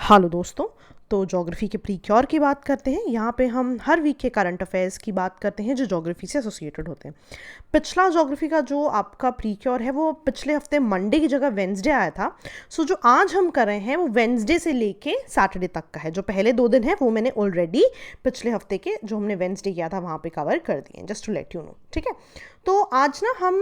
Hello दोस्तों। तो geography के प्रीक्योर की बात करते हैं। यहाँ पे हम हर वीक के करंट अफेयर्स की बात करते हैं जो ज्योग्राफी से एसोसिएटेड होते हैं। पिछला ज्योग्राफी का जो आपका प्रीक्योर है वो पिछले हफ्ते मंडे की जगह वेंसडे आया था। सो जो आज हम कर रहे हैं वो वेंसडे से लेके सैटरडे तक का है। जो पहले 2 दिन है वो मैंने ऑलरेडी पिछले हफ्ते के जो हमने वेंसडे किया था वहाँ पे कवर कर दिए, just to let you know. ठीक है, तो आज ना हम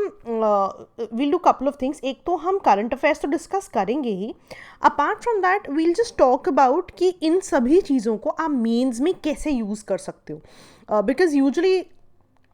will do couple of things. एक तो हम करंट अफेयर्स तो डिस्कस करेंगे ही, apart from that we'll just talk about कि इन सभी चीज़ों को आप मेंस में कैसे यूज़ कर सकते हो। बिकॉज यूजुअली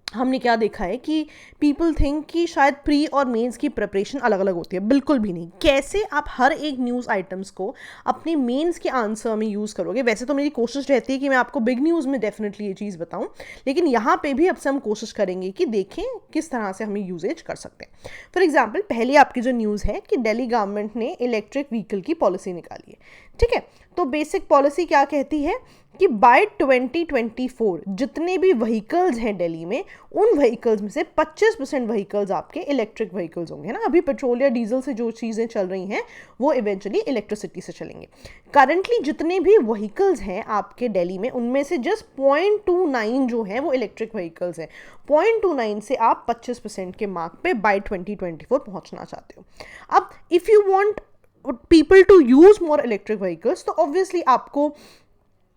हमने क्या देखा है कि पीपल थिंक कि शायद प्री और मेंस की प्रिपरेशन अलग अलग होती है। बिल्कुल भी नहीं। कैसे आप हर एक न्यूज़ आइटम्स को अपने मेंस के आंसर में यूज़ करोगे। वैसे तो मेरी कोशिश रहती है कि मैं आपको बिग न्यूज़ में डेफिनेटली ये चीज़ बताऊं, लेकिन यहाँ पे भी अब से हम कोशिश करेंगे कि देखें किस तरह से हमें यूजेज कर सकते हैं। फॉर एग्जाम्पल, पहली आपकी जो न्यूज़ है कि दिल्ली गवर्नमेंट ने इलेक्ट्रिक व्हीकल की पॉलिसी निकाली है। ठीक है, तो बेसिक पॉलिसी क्या कहती है कि बाय 2024 जितने भी व्हीकल्स हैं दिल्ली में, उन व्हीकल्स में से 25% व्हीकल्स आपके इलेक्ट्रिक व्हीकल्स होंगे। है ना, अभी पेट्रोल या डीजल से जो चीज़ें चल रही हैं वो इवेंचुअली इलेक्ट्रिसिटी से चलेंगे। करंटली जितने भी व्हीकल्स हैं आपके दिल्ली में, उनमें से जस्ट 0.29 जो है वो इलेक्ट्रिक व्हीकल्स हैं। 0.29 से आप 25% के मार्क पे बाय 2024 पहुंचना चाहते हो। अब if you want people to use more electric vehicles, तो ऑब्वियसली आपको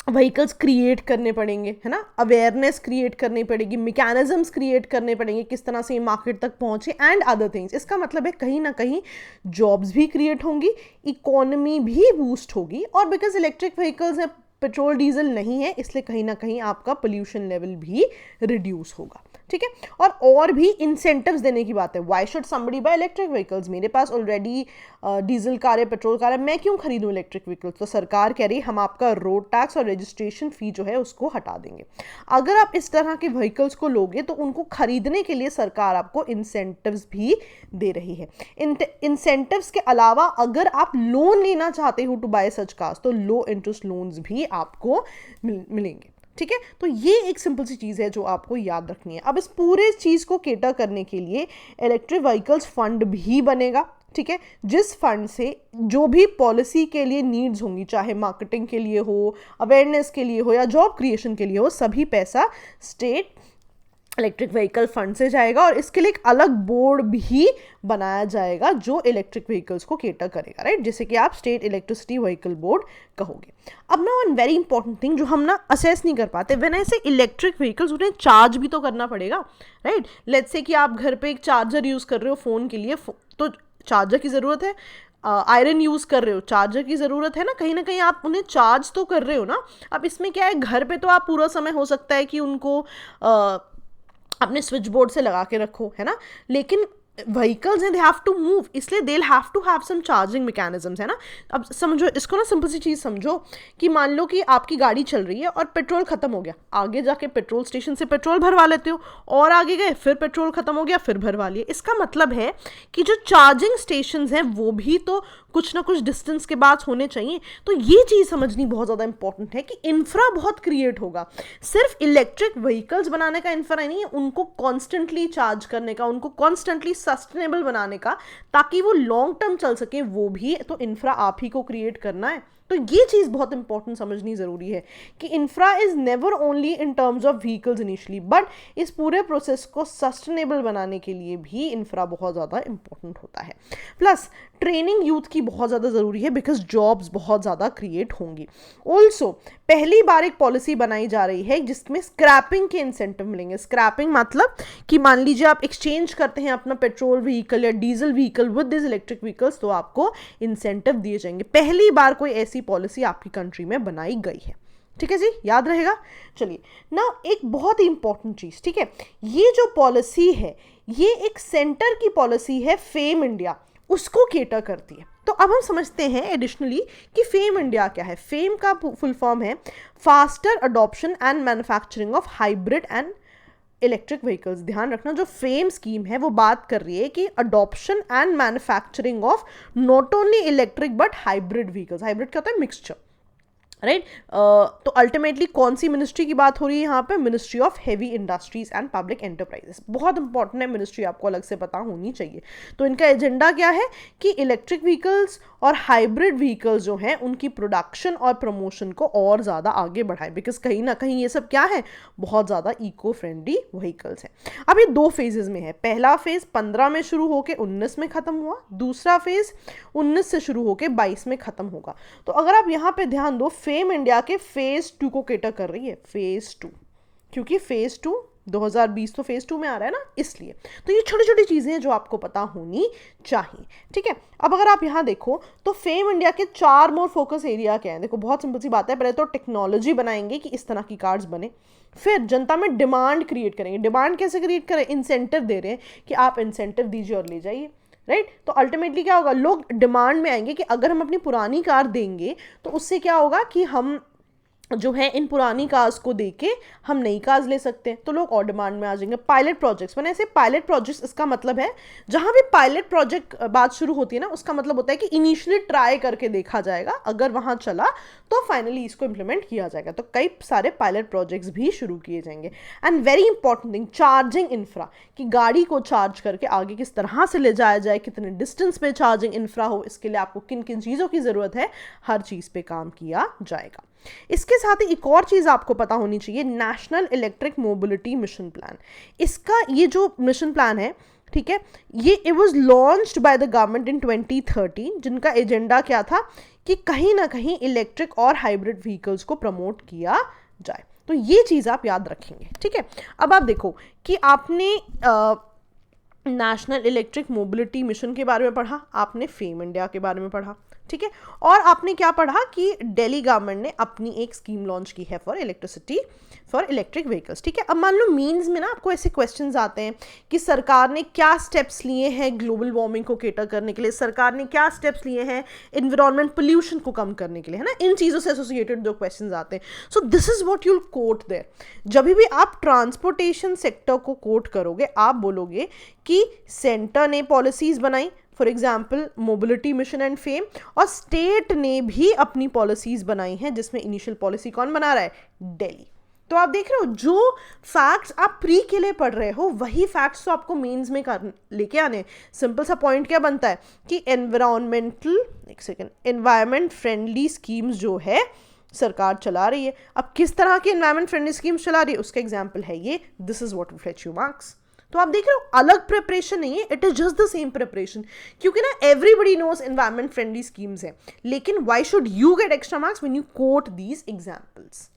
व्हीकल्स क्रिएट करने पड़ेंगे, है ना, अवेयरनेस क्रिएट करनी पड़ेगी, मैकेनिज्म्स क्रिएट करने पड़ेंगे किस तरह से मार्केट तक पहुंचे एंड अदर थिंग्स। इसका मतलब है कहीं ना कहीं जॉब्स भी क्रिएट होंगी, इकोनॉमी भी बूस्ट होगी, और बिकॉज इलेक्ट्रिक व्हीकल्स हैं, पेट्रोल डीजल नहीं है, इसलिए कहीं ना कहीं आपका पोल्यूशन लेवल भी रिड्यूस होगा। ठीक है, और भी इंसेंटिव्स देने की बात है। Why should somebody by electric vehicles? मेरे पास ऑलरेडी डीजल कार है, पेट्रोल कार है, मैं क्यों खरीदूं इलेक्ट्रिक व्हीकल्स? तो सरकार कह रही है हम आपका रोड टैक्स और रजिस्ट्रेशन फी जो है उसको हटा देंगे। अगर आप इस तरह के व्हीकल्स को लोगे तो उनको खरीदने के लिए सरकार आपको इंसेंटिव्स भी दे रही है। इंसेंटिव्स के अलावा अगर आप लोन लेना चाहते हो टू बाय सच कार्स, तो लो इंटरेस्ट लोन्स भी आपको मिलेंगे। ठीक है, तो ये एक सिंपल सी चीज़ है जो आपको याद रखनी है। अब इस पूरे चीज़ को केटर करने के लिए इलेक्ट्रिक व्हीकल्स फंड भी बनेगा। ठीक है, जिस फंड से जो भी पॉलिसी के लिए नीड्स होंगी, चाहे मार्केटिंग के लिए हो, अवेयरनेस के लिए हो या जॉब क्रिएशन के लिए हो, सभी पैसा स्टेट इलेक्ट्रिक व्हीकल फंड से जाएगा, और इसके लिए एक अलग बोर्ड भी बनाया जाएगा जो इलेक्ट्रिक व्हीकल्स को केटर करेगा। राइट, जैसे कि आप स्टेट इलेक्ट्रिसिटी व्हीकल बोर्ड कहोगे। अब ना वन वेरी इंपॉर्टेंट थिंग जो हम ना असेस नहीं कर पाते, व्हेन ऐसे इलेक्ट्रिक व्हीकल्स, उन्हें चार्ज भी तो करना पड़ेगा। राइट, लेट्स से कि आप घर पे एक चार्जर यूज़ कर रहे हो फ़ोन के लिए, तो चार्जर की ज़रूरत है। आयरन यूज़ कर रहे हो, चार्जर की ज़रूरत है ना कहीं आप उन्हें चार्ज तो कर रहे हो ना। अब इसमें क्या है, घर पे तो आप पूरा समय हो सकता है कि उनको अपने स्विच बोर्ड से लगा के रखो, है ना, लेकिन व्हीकल्स हैं, दे हैव टू मूव, इसलिए they have to have some charging mechanisms, है ना। अब समझो इसको ना, सिंपल सी चीज़ समझो कि मान लो कि आपकी गाड़ी चल रही है और पेट्रोल खत्म हो गया, आगे जाके पेट्रोल स्टेशन से पेट्रोल भरवा लेते हो, और आगे गए फिर पेट्रोल खत्म हो गया, फिर भरवा लिए। इसका मतलब है कि जो चार्जिंग स्टेशंस हैं वो भी तो कुछ ना कुछ डिस्टेंस के बाद होने चाहिए। तो ये चीज़ समझनी बहुत ज़्यादा इंपॉर्टेंट है कि इंफ्रा बहुत क्रिएट होगा। सिर्फ इलेक्ट्रिक व्हीकल्स बनाने का इंफ्रा नहीं है, उनको कॉन्स्टेंटली चार्ज करने का, उनको कॉन्स्टेंटली सस्टेनेबल बनाने का, ताकि वो लॉन्ग टर्म चल सके, वो भी तो इंफ्रा आप ही को क्रिएट करना है। तो ये चीज़ बहुत इंपॉर्टेंट समझनी ज़रूरी है कि infra is never only in terms of vehicles initially, but इस पूरे प्रोसेस को सस्टेनेबल बनाने के लिए भी इंफ्रा बहुत ज़्यादा इंपॉर्टेंट होता है। प्लस ट्रेनिंग यूथ की बहुत ज़्यादा ज़रूरी है, बिकॉज जॉब्स बहुत ज़्यादा क्रिएट होंगी। ऑल्सो पहली बार एक पॉलिसी बनाई जा रही है जिसमें स्क्रैपिंग के इंसेंटिव मिलेंगे। स्क्रैपिंग मतलब कि मान लीजिए आप एक्सचेंज करते हैं अपना पेट्रोल व्हीकल या diesel vehicle with this electric vehicles, तो आपको इंसेंटिव दिए जाएंगे। पहली बार कोई ऐसी पॉलिसी आपकी कंट्री में बनाई गई है। ठीक है जी, याद रहेगा। चलिए ना, एक बहुत ही इंपॉर्टेंट चीज़, ठीक है, ये जो पॉलिसी है ये एक सेंटर की पॉलिसी है, फेम इंडिया, उसको केटर करती है। तो अब हम समझते हैं एडिशनली कि फेम इंडिया क्या है। फेम का फुल फॉर्म है faster adoption and manufacturing of hybrid and electric vehicles. ध्यान रखना, जो फेम स्कीम है वो बात कर रही है कि adoption and manufacturing of not only electric but hybrid vehicles. Hybrid क्या होता है? मिक्सचर। राइट तो अल्टीमेटली कौन सी मिनिस्ट्री की बात हो रही है यहाँ पे? Ministry of heavy industries and public enterprises. बहुत इंपॉर्टेंट है मिनिस्ट्री, आपको अलग से पता होनी चाहिए। तो इनका एजेंडा क्या है कि इलेक्ट्रिक व्हीकल्स और हाइब्रिड व्हीकल्स जो हैं उनकी प्रोडक्शन और प्रमोशन को और ज़्यादा आगे बढ़ाएं, बिकॉज कहीं ना कहीं ये सब क्या है, बहुत ज़्यादा इको फ्रेंडली व्हीकल्स हैं। अब ये 2 फेजेस में है। पहला फेज 15 में शुरू होकर 19 में ख़त्म हुआ, दूसरा फेज 19 से शुरू होकर 22 में ख़त्म होगा। तो अगर आप यहाँ पे ध्यान दो, फेम इंडिया के फेज 2 को केटर कर रही है, फेज 2, क्योंकि फेज 2 2020 तो फेज 2 में आ रहा है ना, इसलिए। तो ये छोटी छोटी चीज़ें हैं जो आपको पता होनी चाहिए, ठीक है। अब अगर आप यहाँ देखो तो फेम इंडिया के 4 मोर फोकस एरिया क्या है? देखो बहुत सिंपल सी बात है, पहले तो टेक्नोलॉजी बनाएंगे कि इस तरह की कार्स बने, फिर जनता में डिमांड क्रिएट करेंगे। डिमांड कैसे क्रिएट करें? इंसेंटिव दे रहे हैं कि आप इंसेंटिव दीजिए और ले जाइए, राइट तो अल्टीमेटली क्या होगा, लोग डिमांड में आएंगे कि अगर हम अपनी पुरानी कार देंगे तो उससे क्या होगा कि हम जो है इन पुरानी कार्स को देके हम नई कार्स ले सकते हैं, तो लोग और डिमांड में आ जाएंगे। पायलट प्रोजेक्ट्स मैंने ऐसे पायलट प्रोजेक्ट्स, इसका मतलब है जहां भी पायलट प्रोजेक्ट बात शुरू होती है ना, उसका मतलब होता है कि इनिशियली ट्राई करके देखा जाएगा, अगर वहां चला तो फाइनली इसको इंप्लीमेंट किया जाएगा। तो कई सारे पायलट प्रोजेक्ट्स भी शुरू किए जाएंगे। And very important thing, charging infra, कि गाड़ी को चार्ज करके आगे किस तरह से ले जाया जाए, कितने डिस्टेंस पे चार्जिंग इंफ्रा हो, इसके लिए आपको किन किन चीज़ों की ज़रूरत है, हर चीज़ पे काम किया जाएगा। इसके साथ ही एक और चीज़ आपको पता होनी चाहिए, national electric mobility mission plan. इसका ये जो मिशन प्लान है, ठीक है, ये it was launched by the government in 2013, जिनका एजेंडा क्या था कि कहीं ना कहीं इलेक्ट्रिक और हाइब्रिड व्हीकल्स को प्रमोट किया जाए। तो ये चीज़ आप याद रखेंगे, ठीक है। अब आप देखो कि आपने नेशनल इलेक्ट्रिक मोबिलिटी मिशन के बारे में पढ़ा, आपने फेम इंडिया के बारे में पढ़ा, ठीक है, और आपने क्या पढ़ा कि दिल्ली गवर्नमेंट ने अपनी एक स्कीम लॉन्च की है for electricity for electric vehicles, ठीक है। अब मान लो मीन्स में ना आपको ऐसे क्वेश्चंस आते हैं कि सरकार ने क्या स्टेप्स लिए हैं ग्लोबल वार्मिंग को केटर करने के लिए, सरकार ने क्या स्टेप्स लिए हैं इन्वायरमेंट पोल्यूशन को कम करने के लिए, है ना, इन चीज़ों से एसोसिएटेड जो क्वेश्चंस आते हैं। So this is what you'll quote there. जब भी आप ट्रांसपोर्टेशन सेक्टर को कोट करोगे, आप बोलोगे कि सेंटर ने पॉलिसीज बनाई, for example mobility mission and fame, और स्टेट ने भी अपनी पॉलिसीज बनाई हैं, जिसमें इनिशियल पॉलिसी कौन बना रहा है? दिल्ली। तो आप देख रहे हो जो फैक्ट्स आप प्री के लिए पढ़ रहे हो वही फैक्ट्स तो आपको मेंस में लेके आने। सिंपल सा पॉइंट क्या बनता है कि एनवायरमेंट फ्रेंडली स्कीम्स जो है सरकार चला रही है। अब किस तरह की एनवायरमेंट फ्रेंडली स्कीम्स चला रही है उसका एग्जाम्पल है ये, this is what will fetch you marks. तो आप देख रहे हो अलग प्रिपरेशन नहीं है, it is just the same preparation, क्योंकि ना everybody knows environment friendly schemes है, लेकिन why should you get extra marks when you quote these examples.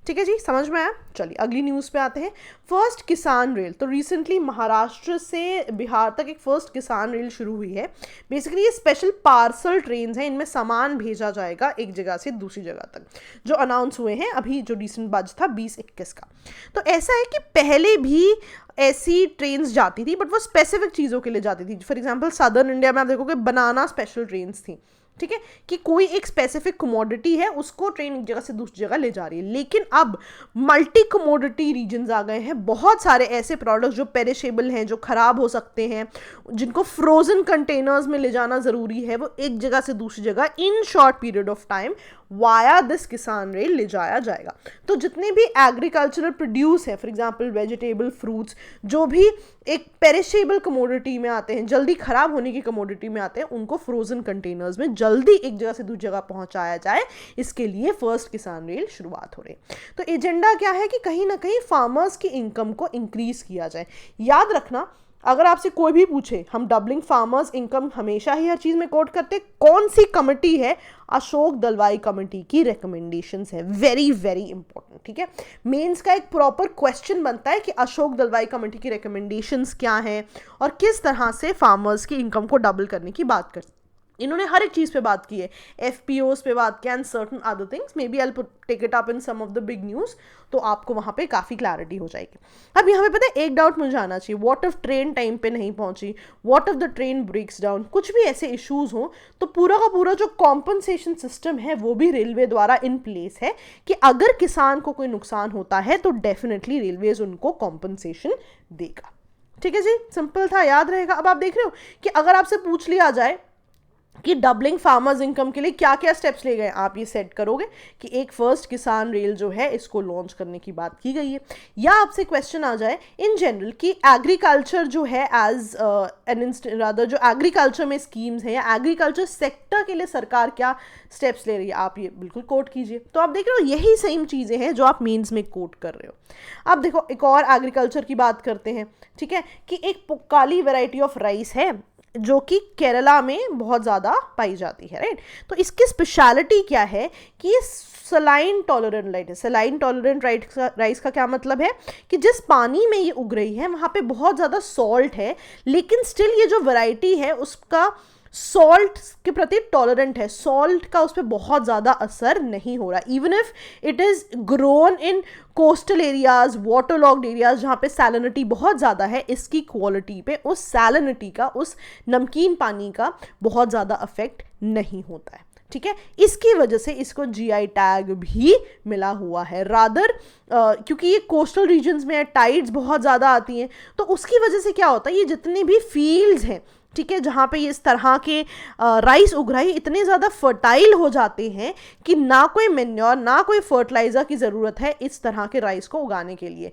ठीक है जी, समझ में आया। चलिए अगली न्यूज़ पे आते हैं। फर्स्ट किसान रेल, तो रिसेंटली महाराष्ट्र से बिहार तक एक फर्स्ट किसान रेल शुरू हुई है। बेसिकली ये स्पेशल पार्सल ट्रेन हैं, इनमें सामान भेजा जाएगा एक जगह से दूसरी जगह तक, जो अनाउंस हुए हैं अभी, जो रिसेंट बैच था 2021 का। तो ऐसा है कि पहले भी ऐसी ट्रेन्स जाती थी, बट वो स्पेसिफिक चीज़ों के लिए जाती थी। फॉर एग्जाम्पल सदर्न इंडिया में आप देखोगे बनाना स्पेशल ट्रेन्स थी, ठीक है, कि कोई एक स्पेसिफिक कमोडिटी है उसको ट्रेन एक जगह से दूसरी जगह ले जा रही है। लेकिन अब मल्टी कमोडिटी रीजन्स आ गए हैं, बहुत सारे ऐसे प्रोडक्ट्स जो पेरिशेबल हैं, जो खराब हो सकते हैं, जिनको फ्रोजन कंटेनर्स में ले जाना ज़रूरी है, वो एक जगह से दूसरी जगह in short period of time via this किसान रेल ले जाया जाएगा। तो जितने भी एग्रीकल्चरल प्रोड्यूस है, फॉर एग्जांपल वेजिटेबल, फ्रूट्स, जो भी एक पेरिशेबल कमोडिटी में आते हैं, जल्दी खराब होने की कमोडिटी में आते हैं, उनको फ्रोजन कंटेनर्स में जल्दी एक जगह से दूसरी जगह पहुंचाया जाए, इसके लिए फर्स्ट किसान रेल शुरुआत हो रही है। तो एजेंडा क्या है कि कहीं ना कहीं फार्मर्स की इनकम को इंक्रीज किया जाए। याद रखना, अगर आपसे कोई भी पूछे, हम डबलिंग फार्मर्स इनकम हमेशा ही हर चीज में कोट करते, कौन सी कमेटी है? अशोक दलवाई कमेटी की रिकमेंडेशंस है। वेरी वेरी इंपॉर्टेंट, ठीक है। मेंस का एक प्रॉपर क्वेश्चन बनता है कि अशोक दलवाई कमेटी की रिकमेंडेशंस क्या हैं और किस तरह से फार्मर्स की इनकम को डबल करने की बात करते। इन्होंने हर एक चीज़ पे बात की है, एफपीओस पे बात किया and certain other things, maybe I will take it up in some of the big news, तो आपको वहाँ पे काफ़ी क्लैरिटी हो जाएगी। अब यहाँ पे पता है एक डाउट मुझे आना चाहिए, व्हाट इफ ट्रेन टाइम पे नहीं पहुँची, what if the train breaks down, कुछ भी ऐसे इश्यूज़ हों, तो पूरा का पूरा जो कॉम्पनसेशन सिस्टम है वो भी रेलवे द्वारा इन प्लेस है कि अगर किसान को कोई नुकसान होता है तो डेफिनेटली रेलवेज उनको कॉम्पनसेशन देगा। ठीक है जी, सिंपल था, याद रहेगा। अब आप देख रहे हो कि अगर आपसे पूछ लिया जाए कि डबलिंग फार्मर्स इनकम के लिए क्या क्या स्टेप्स ले गए, आप ये सेट करोगे कि एक फर्स्ट किसान रेल जो है इसको लॉन्च करने की बात की गई है। या आपसे क्वेश्चन आ जाए इन जनरल कि एग्रीकल्चर जो है एज एन रादर जो एग्रीकल्चर में स्कीम्स है या एग्रीकल्चर सेक्टर के लिए सरकार क्या स्टेप्स ले रही है, आप ये बिल्कुल कोट कीजिए। तो आप देख रहे हो यही सेम चीज़ें हैं जो आप मेंस में कोट कर रहे हो। अब देखो एक और एग्रीकल्चर की बात करते हैं, ठीक है, कि एक पुक्काली वैरायटी ऑफ राइस है जो कि केरला में बहुत ज़्यादा पाई जाती है, राइट। तो इसकी स्पेशलिटी क्या है कि ये सलाइन टॉलरेंट राइस है। सलाइन टॉलरेंट राइस का क्या मतलब है कि जिस पानी में ये उग रही है वहाँ पे बहुत ज़्यादा सॉल्ट है, लेकिन स्टिल ये जो वैरायटी है उसका सॉल्ट के प्रति टॉलरेंट है, सॉल्ट का उस पर बहुत ज़्यादा असर नहीं हो रहा, even if it is grown in coastal areas, water locked areas जहाँ पे सैलिनिटी बहुत ज़्यादा है, इसकी क्वालिटी पे उस सैलिनिटी का, उस नमकीन पानी का बहुत ज़्यादा अफेक्ट नहीं होता है, ठीक है। इसकी वजह से इसको जीआई टैग भी मिला हुआ है। रादर क्योंकि ये कोस्टल रीजन्स में है, टाइड्स बहुत ज़्यादा आती हैं, तो उसकी वजह से क्या होता है, ये जितने भी फील्ड्स हैं, ठीक है, जहाँ पे ये इस तरह के राइस उग रहा है, इतने ज़्यादा फर्टाइल हो जाते हैं कि ना कोई मेन्योर ना कोई फर्टिलाइज़र की ज़रूरत है इस तरह के राइस को उगाने के लिए।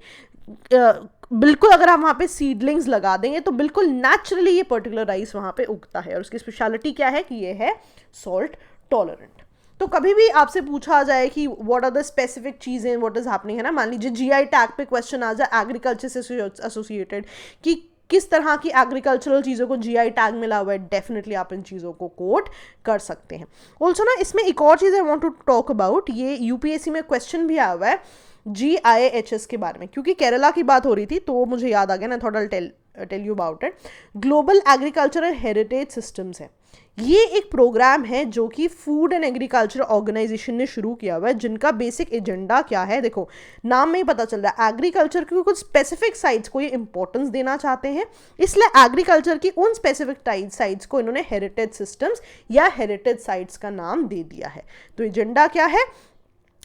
बिल्कुल अगर हम वहाँ पे सीडलिंग्स लगा देंगे तो बिल्कुल नेचुरली ये पर्टिकुलर राइस वहाँ पे उगता है। और उसकी स्पेशलिटी क्या है कि ये है सॉल्ट टॉलरेंट। तो कभी भी आपसे पूछा जाए कि व्हाट आर द स्पेसिफिक चीज़ें, व्हाट इज हैपनिंग, है ना, मान लीजिए जीआई टैग पे क्वेश्चन आ जाए एग्रीकल्चर से एसोसिएटेड कि किस तरह की एग्रीकल्चरल चीज़ों को जीआई टैग मिला हुआ है, डेफिनेटली आप इन चीज़ों को कोट कर सकते हैं। ऑल्सो ना इसमें एक और चीज़ I want to talk about, ये यूपीएससी में क्वेश्चन भी आया हुआ है GIHS के बारे में, क्योंकि केरला की बात हो रही थी तो मुझे याद आ गया ना, थोड़ा tell you about it. Global agricultural heritage systems है, ये एक प्रोग्राम है जो कि फूड एंड एग्रीकल्चर ऑर्गेनाइजेशन ने शुरू किया हुआ है, जिनका बेसिक एजेंडा क्या है, देखो नाम में ही पता चल रहा है, एग्रीकल्चर की कुछ स्पेसिफिक साइट्स को ये इंपॉर्टेंस देना चाहते हैं, इसलिए एग्रीकल्चर की उन स्पेसिफिक साइट्स को इन्होंने हेरिटेज सिस्टम्स या हेरिटेज साइट्स का नाम दे दिया है। तो एजेंडा क्या है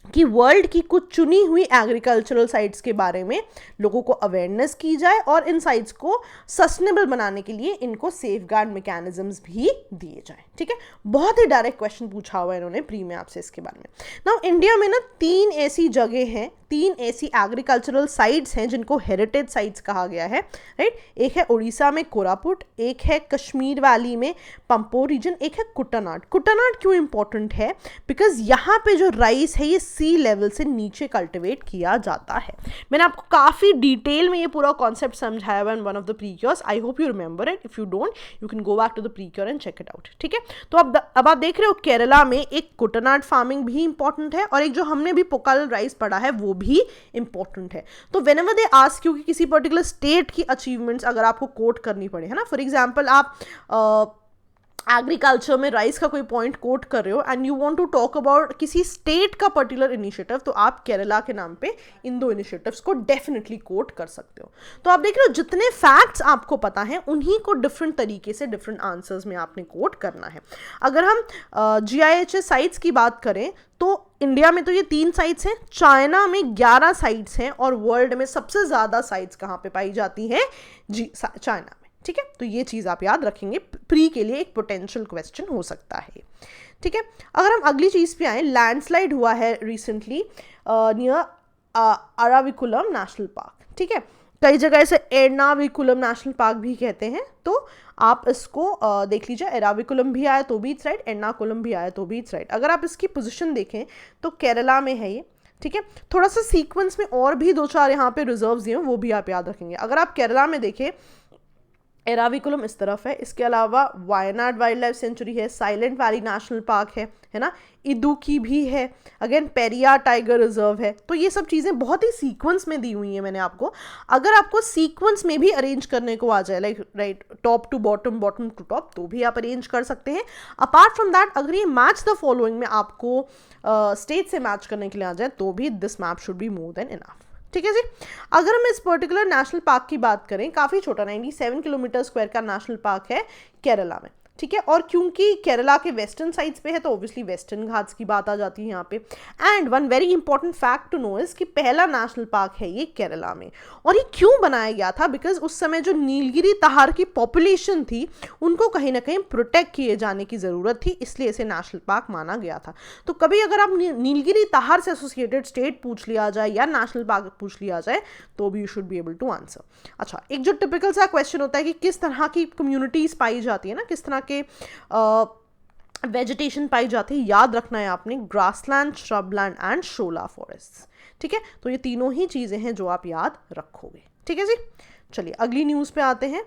कि वर्ल्ड की कुछ चुनी हुई एग्रीकल्चरल साइट्स के बारे में लोगों को अवेयरनेस की जाए और इन साइट्स को सस्टेनेबल बनाने के लिए इनको सेफगार्ड मैकेनिज्म्स भी दिए जाए, ठीक है। बहुत ही डायरेक्ट क्वेश्चन पूछा हुआ है इन्होंने प्री में आपसे इसके बारे में। नाउ इंडिया में ना 3 ऐसी जगह हैं, 3 ऐसी एग्रीकल्चरल साइट्स हैं जिनको हेरिटेज साइट्स कहा गया है, राइट। एक है उड़ीसा में कोरापुट, एक है कश्मीर वैली में पंपोर रीजन, एक है कुट्टानाड। कुट्टानाड क्यों इंपॉर्टेंट है, बिकॉज यहाँ पे जो राइस है ये सी लेवल से नीचे कल्टिवेट किया जाता है। मैंने आपको काफ़ी डिटेल में ये पूरा कॉन्सेप्ट समझाया हुआ in one of the precures, I hope you remember it, if you don't you can go back to the precure and check it out, ठीक है। तो अब आप देख रहे हो केरला में एक कुट्टानाड फार्मिंग भी इंपॉर्टेंट है और एक जो हमने भी पुक्कल राइस पढ़ा है वो भी इंपॉर्टेंट है। तो व्हेनेवर दे आस्क यू कि किसी पर्टिकुलर स्टेट की अचीवमेंट्स अगर आपको कोट करनी पड़े, है ना, फॉर एग्जांपल आप एग्रीकल्चर में राइस का कोई पॉइंट कोट कर रहे हो and you want to talk about किसी स्टेट का पर्टिकुलर इनिशिएटिव, तो आप केरला के नाम पे इन 2 इनिशिएटिव्स को डेफिनेटली कोट कर सकते हो। तो आप देख रहे हो जितने फैक्ट्स आपको पता हैं उन्हीं को डिफरेंट तरीके से डिफरेंट आंसर्स में आपने कोट करना है। अगर हम GIHS साइट्स की बात करें तो इंडिया में तो ये 3 साइट्स हैं, चाइना में 11 साइट्स हैं और वर्ल्ड में सबसे ज़्यादा साइट्स कहाँ पे पाई जाती हैं, चाइना, ठीक है। तो ये चीज़ आप याद रखेंगे, प्री के लिए एक पोटेंशियल क्वेश्चन हो सकता है, ठीक है। अगर हम अगली चीज़ पे आए, लैंडस्लाइड हुआ है रिसेंटली नियर अराविकुलम नेशनल पार्क, ठीक है। कई जगह इसे एर्नाविकुलम नेशनल पार्क भी कहते हैं, तो आप इसको देख लीजिए, एराविकुलम भी आया तो भी इट्स राइट, एर्नाकुलम भी आया तो भी इट्स राइट। अगर आप इसकी पोजीशन देखें तो केरला में है ये, ठीक है। थोड़ा सा सीक्वेंस में और भी 2-4 यहाँ पे रिजर्व्स दिए हैं, वो भी आप याद रखेंगे। अगर आप केरला में देखें, एराविकुलम इस तरफ है, इसके अलावा वायनाड वाइल्ड लाइफ सेंचुरी है, साइलेंट वैली नेशनल पार्क है ना, इदुकी भी है, अगेन पेरियार टाइगर रिजर्व है। तो ये सब चीज़ें बहुत ही सीक्वेंस में दी हुई हैं मैंने आपको। अगर आपको सीक्वेंस में भी अरेंज करने को आ जाए, like right top to bottom, bottom to top, तो भी आप अरेंज कर सकते हैं। अपार्ट फ्रॉम दैट अगर ये मैच द फॉलोइंग में आपको स्टेट से मैच करने के लिए आ जाए तो भी this map should be more than enough, ठीक है जी। अगर हम इस पर्टिकुलर नेशनल पार्क की बात करें, काफ़ी छोटा 97 किलोमीटर स्क्वायर का नेशनल पार्क है केरला में, ठीक है। और क्योंकि केरला के वेस्टर्न साइड्स पे है तो ऑब्वियसली वेस्टर्न घाट्स की बात आ जाती है यहाँ पे। And one very important fact to know is कि पहला नेशनल पार्क है ये केरला में। और ये क्यों बनाया गया था? बिकॉज उस समय जो नीलगिरी ताहार की पॉपुलेशन थी उनको कहीं ना कहीं प्रोटेक्ट किए जाने की ज़रूरत थी, इसलिए इसे नेशनल पार्क माना गया था। तो कभी अगर आप नीलगिरी ताहार से एसोसिएटेड स्टेट पूछ लिया जाए या नेशनल पार्क पूछ लिया जाए तो भी you should be able to answer. अच्छा, एक जो टिपिकल सा क्वेश्चन होता है कि किस तरह की कम्युनिटीज़ पाई जाती है ना, किस तरह के वेजिटेशन पाई जाती है, याद रखना है आपने ग्रासलैंड, श्रबलैंड एंड शोला फॉरेस्ट। ठीक है, तो ये तीनों ही चीज़ें हैं जो आप याद रखोगे। ठीक है जी, चलिए अगली न्यूज़ पे आते हैं।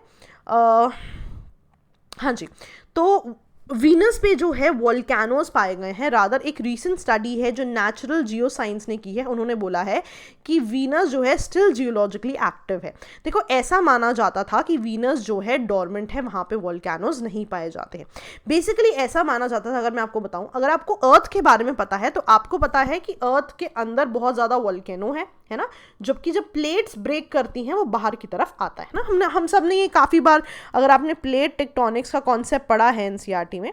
हाँ जी, तो वीनस पे जो है वोल्केनोज पाए गए हैं। रादर एक रीसेंट स्टडी है जो नेचुरल जियो साइंस ने की है, उन्होंने बोला है कि वीनस जो है स्टिल जियोलॉजिकली एक्टिव है। देखो, ऐसा माना जाता था कि वीनस जो है डोरमेंट है, वहाँ पे वोल्केनोज नहीं पाए जाते हैं। बेसिकली ऐसा माना जाता था, अगर मैं आपको बताऊं, अगर आपको अर्थ के बारे में पता है तो आपको पता है कि अर्थ के अंदर बहुत ज़्यादा वोल्केनो है ना, जबकि जब प्लेट्स ब्रेक करती हैं वो बाहर की तरफ आता है ना। हम सब ने ये काफ़ी बार, अगर आपने प्लेट टेक्टोनिक्स का कॉन्सेप्ट पढ़ा है एनसीईआरटी में,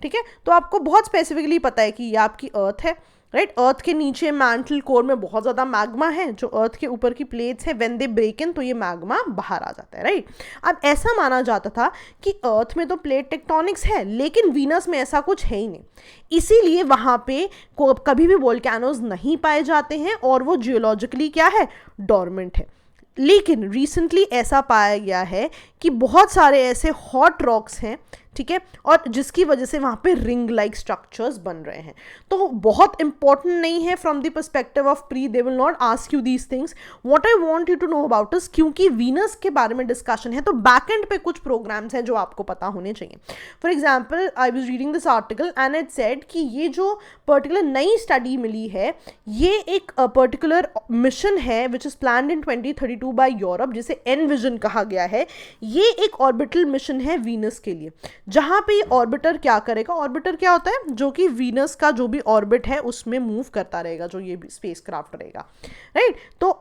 ठीक है, तो आपको बहुत स्पेसिफिकली पता है कि ये आपकी अर्थ है, राइट। अर्थ के नीचे मैंटल कोर में बहुत ज़्यादा मैग्मा है, जो अर्थ के ऊपर की प्लेट्स है, व्हेन दे ब्रेक इन तो ये मैग्मा बाहर आ जाता है, राइट। अब ऐसा माना जाता था कि अर्थ में तो प्लेट टेक्टोनिक्स है लेकिन वीनस में ऐसा कुछ है ही नहीं, इसीलिए वहाँ पे कभी भी वोल्केनोज नहीं पाए जाते हैं और वो जियोलॉजिकली क्या है, डोरमेंट है। लेकिन रिसेंटली ऐसा पाया गया है कि बहुत सारे ऐसे हॉट रॉक्स हैं, ठीक है, और जिसकी वजह से वहाँ पे रिंग लाइक स्ट्रक्चर्स बन रहे हैं। तो बहुत इंपॉर्टेंट नहीं है from the perspective of pre, they will not ask you these things. What I want you to know about is, क्योंकि वीनस के बारे में डिस्कशन है तो बैक एंड पे कुछ प्रोग्राम्स हैं जो आपको पता होने चाहिए। For example, I was reading this article and it said कि ये जो पर्टिकुलर नई स्टडी मिली है, ये एक पर्टिकुलर मिशन है which is planned in 2032 by Europe, जिसे एनविजन कहा गया है। ये एक ऑर्बिटल मिशन है वीनस के लिए, जहां पे ऑर्बिटर क्या करेगा, ऑर्बिटर क्या होता है, जो कि वीनस का जो भी ऑर्बिट है उसमें मूव करता रहेगा, जो ये स्पेसक्राफ्ट रहेगा, राइट। तो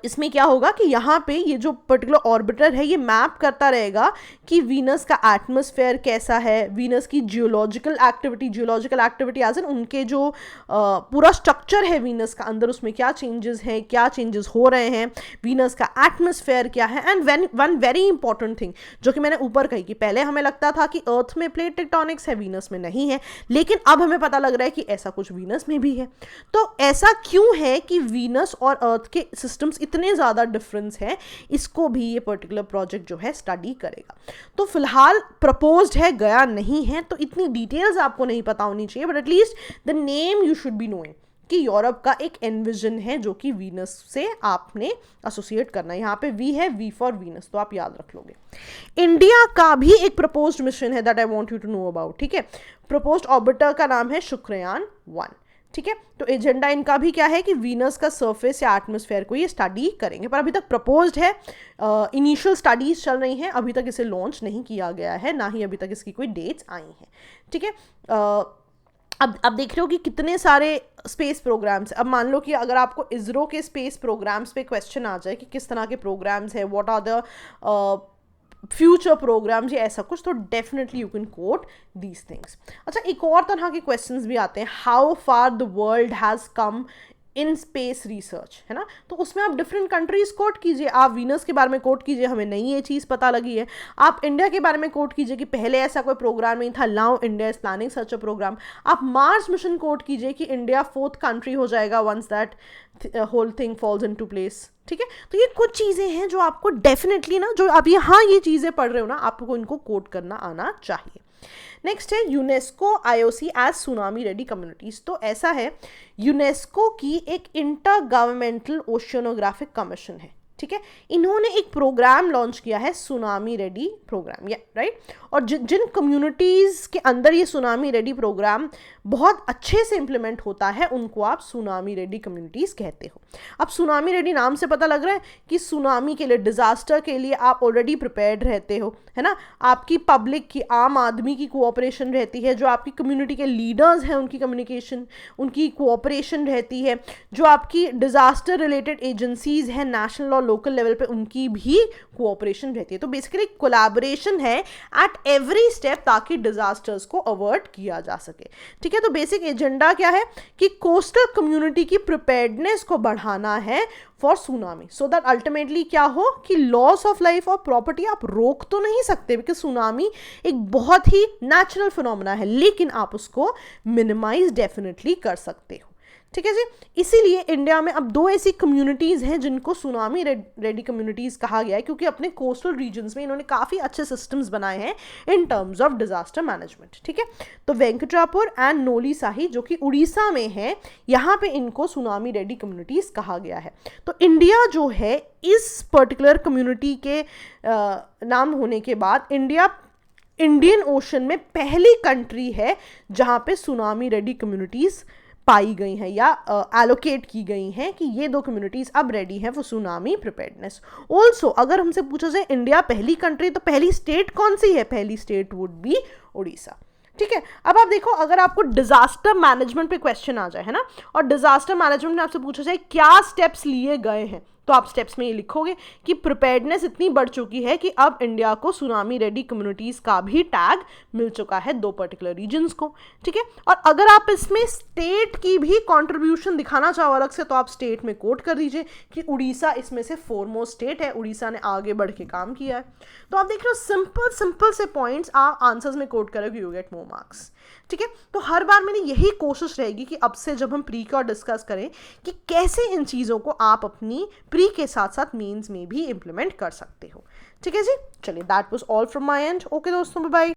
इसमें क्या होगा कि यहाँ पे ये जो पर्टिकुलर ऑर्बिटर है ये मैप करता रहेगा कि वीनस का एटमॉस्फेयर कैसा है, वीनस की जियोलॉजिकल एक्टिविटी एज इन उनके जो पूरा स्ट्रक्चर है वीनस का अंदर, उसमें क्या चेंजेस हैं, क्या चेंजेस हो रहे हैं, वीनस का एटमॉस्फेयर क्या है। And one very important thing जो कि मैंने ऊपर कही कि पहले हमें लगता था कि अर्थ में प्लेट टेक्टोनिक्स है, वीनस में नहीं है, लेकिन अब हमें पता लग रहा है कि ऐसा कुछ वीनस में भी है। तो ऐसा क्यों है कि वीनस और अर्थ के सिस्टम्स इतने ज़्यादा डिफरेंस है, इसको भी ये पर्टिकुलर प्रोजेक्ट जो है स्टडी करेगा। तो फिलहाल प्रपोज्ड है, गया नहीं है, तो इतनी डिटेल्स आपको नहीं पता होनी चाहिए, but at least the name you should be knowing कि यूरोप का एक एनविजन है जो कि वीनस से आपने एसोसिएट करना है। यहाँ पे वी है, वी फॉर वीनस, तो आप याद रख लोगे। इंडिया का भी एक प्रपोज्ड मिशन है that I want you to know about, ठीक है। प्रपोज्ड ऑर्बिटर का नाम है शुक्रयान 1, ठीक है। तो एजेंडा इनका भी क्या है कि वीनस का सरफेस या एटमॉस्फेयर को ये स्टडी करेंगे, पर अभी तक प्रपोज्ड है, इनिशियल स्टडीज चल रही हैं, अभी तक इसे लॉन्च नहीं किया गया है, ना ही अभी तक इसकी कोई डेट्स आई हैं, ठीक है। अब देख रहे हो कि कितने सारे स्पेस प्रोग्राम्स। अब मान लो कि अगर आपको इसरो के स्पेस प्रोग्राम्स पे क्वेश्चन आ जाए कि किस तरह के प्रोग्राम्स है, what are the future programmes या ऐसा कुछ, तो definitely you can quote these things. अच्छा, एक और तरह के क्वेश्चंस भी आते हैं, how far the world has come in space research, है ना। तो उसमें आप डिफरेंट कंट्रीज कोट कीजिए, आप वीनस के बारे में कोट कीजिए, हमें नई ये चीज़ पता लगी है। आप इंडिया के बारे में कोट कीजिए कि पहले ऐसा कोई प्रोग्राम नहीं था, now India is planning such a programme. आप मार्स मिशन कोट कीजिए कि इंडिया 4th कंट्री हो जाएगा once that whole thing falls into place, ठीक है। तो ये कुछ चीज़ें हैं जो आपको डेफिनेटली ना, जो आप यहाँ ये चीज़ें पढ़ रहे हो ना, आपको इनको कोट करना आना चाहिए। नेक्स्ट है UNESCO IOC as tsunami ready communities. तो ऐसा है, यूनेस्को की एक इंटर गवर्नमेंटल ओशियनोग्राफिक कमीशन है, ठीक है। इन्होंने एक प्रोग्राम लॉन्च किया है, सुनामी रेडी प्रोग्राम, या राइट। और जिन कम्युनिटीज़ के अंदर ये सुनामी रेडी प्रोग्राम बहुत अच्छे से इम्प्लीमेंट होता है, उनको आप सुनामी रेडी कम्युनिटीज़ कहते हो। अब सुनामी रेडी नाम से पता लग रहा है कि सुनामी के लिए, डिज़ास्टर के लिए आप ऑलरेडी प्रिपेयर्ड रहते हो, है ना। आपकी पब्लिक की, आम आदमी की कोऑपरेशन रहती है, जो आपकी कम्युनिटी के लीडर्स हैं उनकी कम्युनिकेशन, उनकी कोऑपरेशन रहती है, जो आपकी डिज़ास्टर रिलेटेड एजेंसीज़ हैं, नेशनल और लोकल लेवल पे उनकी भी कोऑपरेशन रहती है। तो बेसिकली कोलैबोरेशन है एट एवरी स्टेप ताकि डिजास्टर्स को अवॉइड किया जा सके। ठीक है, तो बेसिक एजेंडा क्या है कि कोस्टल कम्युनिटी की प्रिपेयर्डनेस को बढ़ाना है for tsunami, so that ultimately क्या हो कि लॉस ऑफ लाइफ और प्रॉपर्टी आप रोक तो नहीं सकते, बिकॉज सुनामी एक बहुत ही नेचुरल फिनोमेना है, लेकिन आप उसको मिनिमाइज डेफिनेटली कर सकते हो। ठीक है जी, इसीलिए इंडिया में अब 2 ऐसी कम्युनिटीज़ हैं जिनको सुनामी रेडी कम्युनिटीज़ कहा गया है, क्योंकि अपने कोस्टल रीजन्स में इन्होंने काफ़ी अच्छे सिस्टम्स बनाए हैं in terms of disaster management. ठीक है, तो वेंकटापुर एंड नोली साही जो कि उड़ीसा में है, यहाँ पे इनको सुनामी रेडी कम्युनिटीज़ कहा गया है। तो इंडिया जो है इस पर्टिकुलर कम्युनिटी के नाम होने के बाद इंडिया इंडियन ओशन में पहली कंट्री है जहाँ पे सुनामी रेडी कम्युनिटीज़ पाई गई हैं या एलोकेट की गई हैं कि ये 2 कम्युनिटीज़ अब रेडी हैं फॉर सुनामी प्रिपेयर्डनेस। ऑल्सो अगर हमसे पूछा जाए इंडिया पहली कंट्री, तो पहली स्टेट कौन सी है? पहली स्टेट वुड बी उड़ीसा। ठीक है, अब आप देखो, अगर आपको डिजास्टर मैनेजमेंट पे क्वेश्चन आ जाए, है ना, और डिजास्टर मैनेजमेंट में आपसे पूछा जाए क्या स्टेप्स लिए गए हैं, तो आप स्टेप्स में ये लिखोगे कि प्रिपेयर्डनेस इतनी बढ़ चुकी है कि अब इंडिया को सुनामी रेडी कम्युनिटीज़ का भी टैग मिल चुका है 2 पर्टिकुलर रीजन्स को। ठीक है, और अगर आप इसमें स्टेट की भी कंट्रीब्यूशन दिखाना चाहो अलग से, तो आप स्टेट में कोट कर दीजिए कि उड़ीसा इसमें से फोरमोस्ट स्टेट है, उड़ीसा ने आगे बढ़ के काम किया है। तो आप देख लो, सिंपल से पॉइंट्स आप आंसर्स में कोट करोगे, यू गेट मोर मार्क्स। ठीक है, तो हर बार मेरी यही कोशिश रहेगी कि अब से जब हम प्री का डिस्कस करें कि कैसे इन चीज़ों को आप अपनी प्री के साथ साथ मेंस में भी इंप्लीमेंट कर सकते हो। ठीक है जी, चलिए, that was all from my and. Okay दोस्तों, बाय बाय।